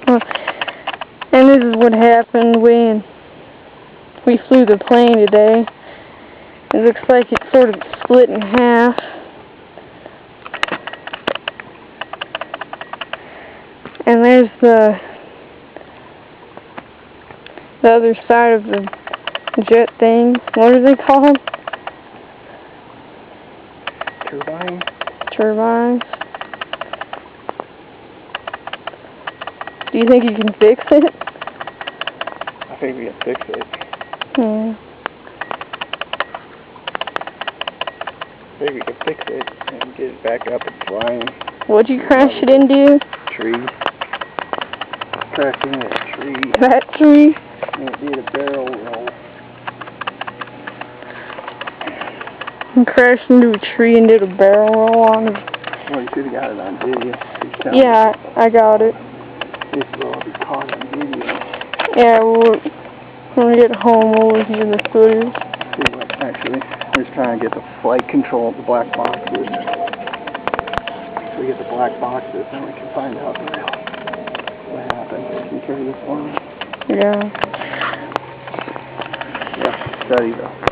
And this is what happened when we flew the plane today. It looks like it sort of split in half. And there's the other side of the jet thing. What are they called? Turbine? Turbines. Do you think you can fix it? I think we can fix it. Yeah. I think we can fix it and get it back up and flying. What'd you crash it into? Tree. Crashed into a tree. That tree? And it did a barrel roll. You crashed into a tree and did a barrel roll on it. Well, you should have got it on video. Yeah, I got it. This will all be caught on video. Yeah, when we get home, we'll review the footage. Actually, we're just trying to get the flight control of the black boxes. So we get the black boxes, then we can find out what happened. Can you carry this one? Yeah. You have to study though.